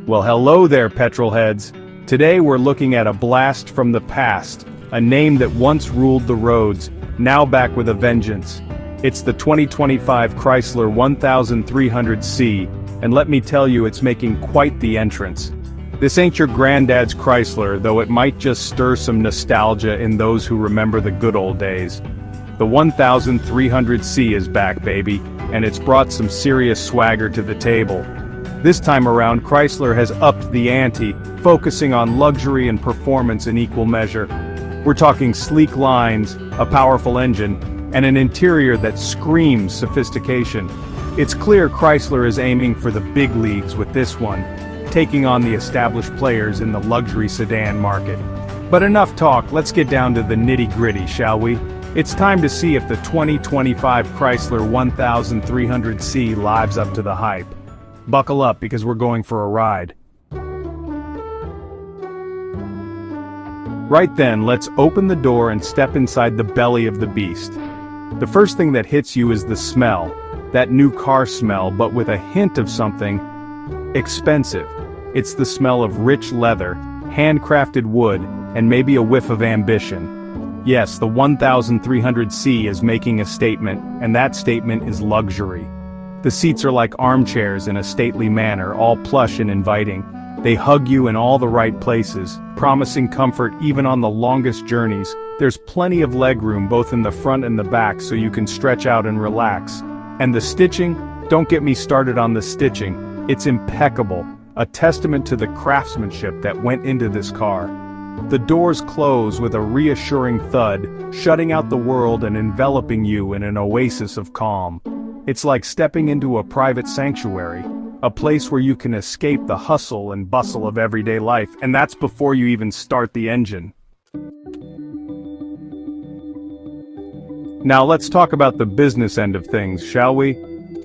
Well, hello there, petrol heads. Today we're looking at a blast from the past, a name that once ruled the roads, now back with a vengeance. It's the 2025 Chrysler 1300C, and let me tell you, it's making quite the entrance. This ain't your granddad's Chrysler, though it might just stir some nostalgia in those who remember the good old days. The 1300C is back, baby, and it's brought some serious swagger to the table. This time around, Chrysler has upped the ante, focusing on luxury and performance in equal measure. We're talking sleek lines, a powerful engine, and an interior that screams sophistication. It's clear Chrysler is aiming for the big leagues with this one, taking on the established players in the luxury sedan market. But enough talk, let's get down to the nitty-gritty, shall we? It's time to see if the 2025 Chrysler 1300C lives up to the hype. Buckle up because we're going for a ride. Right then, let's open the door and step inside the belly of the beast. The first thing that hits you is the smell, that new car smell, but with a hint of something expensive. It's the smell of rich leather, handcrafted wood, and maybe a whiff of ambition. Yes, the 1300C is making a statement, and that statement is luxury. The seats are like armchairs in a stately manner, all plush and inviting. They hug you in all the right places, promising comfort even on the longest journeys. There's plenty of legroom both in the front and the back so you can stretch out and relax. And the stitching? Don't get me started on the stitching. It's impeccable, a testament to the craftsmanship that went into this car. The doors close with a reassuring thud, shutting out the world and enveloping you in an oasis of calm. It's like stepping into a private sanctuary, a place where you can escape the hustle and bustle of everyday life, and that's before you even start the engine. Now let's talk about the business end of things, shall we?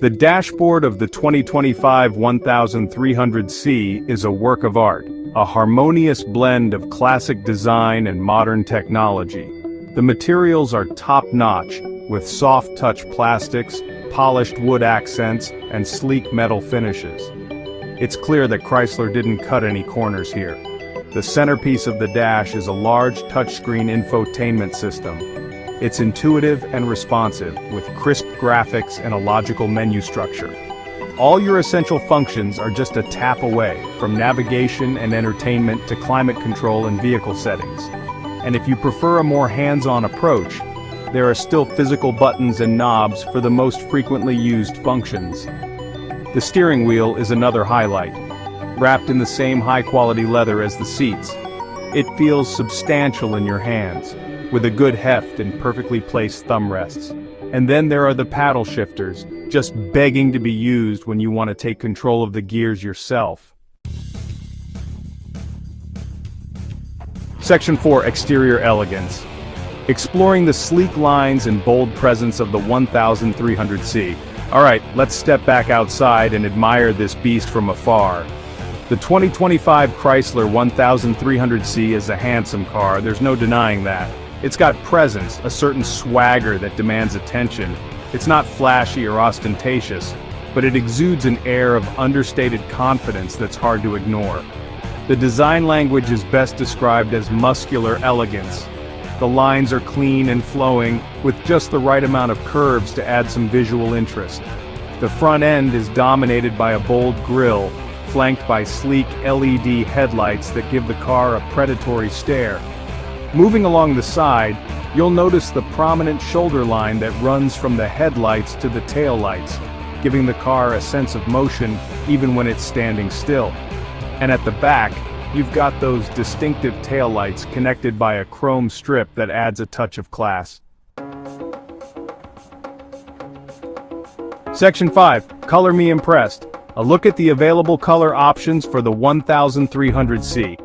The dashboard of the 2025 1300C is a work of art, a harmonious blend of classic design and modern technology. The materials are top-notch, with soft-touch plastics, polished wood accents, and sleek metal finishes. It's clear that Chrysler didn't cut any corners here. The centerpiece of the dash is a large touchscreen infotainment system. It's intuitive and responsive, with crisp graphics and a logical menu structure. All your essential functions are just a tap away, from navigation and entertainment to climate control and vehicle settings. And if you prefer a more hands-on approach, there are still physical buttons and knobs for the most frequently used functions. The steering wheel is another highlight. Wrapped in the same high-quality leather as the seats, it feels substantial in your hands, with a good heft and perfectly placed thumb rests. And then there are the paddle shifters, just begging to be used when you want to take control of the gears yourself. Section 4, Exterior Elegance. Exploring the sleek lines and bold presence of the 1300C. Alright, let's step back outside and admire this beast from afar. The 2025 Chrysler 1300C is a handsome car, there's no denying that. It's got presence, a certain swagger that demands attention. It's not flashy or ostentatious, but it exudes an air of understated confidence that's hard to ignore. The design language is best described as muscular elegance. The lines are clean and flowing, with just the right amount of curves to add some visual interest. The front end is dominated by a bold grille, flanked by sleek LED headlights that give the car a predatory stare. Moving along the side, you'll notice the prominent shoulder line that runs from the headlights to the taillights, giving the car a sense of motion even when it's standing still. And at the back, you've got those distinctive taillights connected by a chrome strip that adds a touch of class. Section 5, Color Me Impressed. A look at the available color options for the 1300C.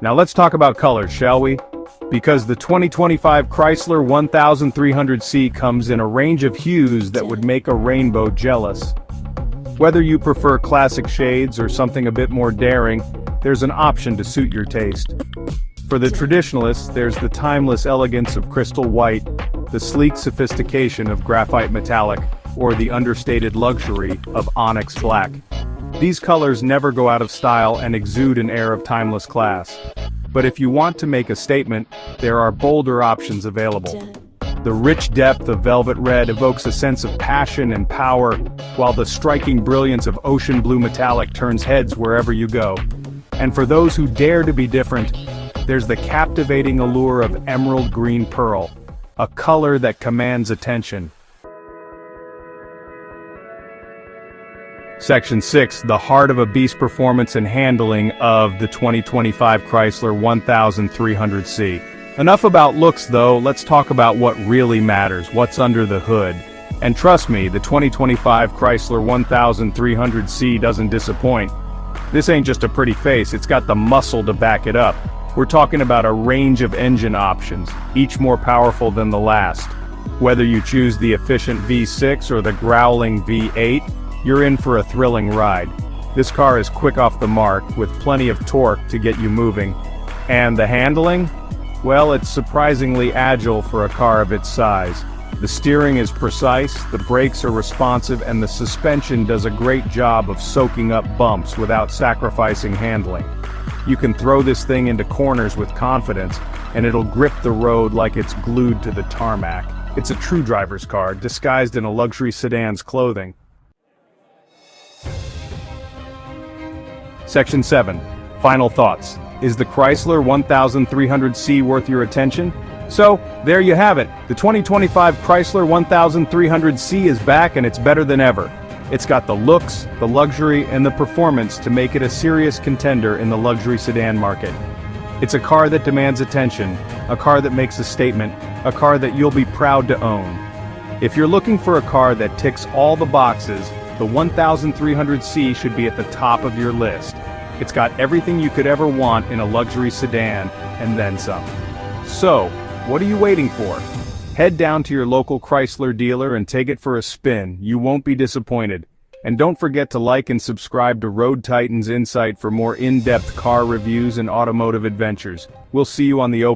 Now let's talk about colors, shall we? Because the 2025 Chrysler 1300C comes in a range of hues that would make a rainbow jealous. Whether you prefer classic shades or something a bit more daring, there's an option to suit your taste. For the traditionalists, there's the timeless elegance of crystal white, the sleek sophistication of graphite metallic, or the understated luxury of onyx black. These colors never go out of style and exude an air of timeless class. But if you want to make a statement, there are bolder options available. The rich depth of velvet red evokes a sense of passion and power, while the striking brilliance of ocean blue metallic turns heads wherever you go. And for those who dare to be different, there's the captivating allure of emerald green pearl, a color that commands attention. Section 6, the heart of a beast performance and handling of the 2025 Chrysler 1300C. Enough about looks though, let's talk about what really matters, what's under the hood. And trust me, the 2025 Chrysler 1300C doesn't disappoint. This ain't just a pretty face, it's got the muscle to back it up. We're talking about a range of engine options, each more powerful than the last. Whether you choose the efficient V6 or the growling V8, you're in for a thrilling ride. This car is quick off the mark, with plenty of torque to get you moving. And the handling? Well, it's surprisingly agile for a car of its size. The steering is precise, the brakes are responsive, and the suspension does a great job of soaking up bumps without sacrificing handling. You can throw this thing into corners with confidence, and it'll grip the road like it's glued to the tarmac. It's a true driver's car, disguised in a luxury sedan's clothing. Section 7. Final thoughts. Is the Chrysler 1300C worth your attention? So, there you have it. The 2025 Chrysler 1300C is back and it's better than ever. It's got the looks, the luxury, and the performance to make it a serious contender in the luxury sedan market. It's a car that demands attention, a car that makes a statement, a car that you'll be proud to own. If you're looking for a car that ticks all the boxes, the 1300C should be at the top of your list. It's got everything you could ever want in a luxury sedan, and then some. So, what are you waiting for? Head down to your local Chrysler dealer and take it for a spin. You won't be disappointed. And don't forget to like and subscribe to Road Titans Insight for more in-depth car reviews and automotive adventures. We'll see you on the open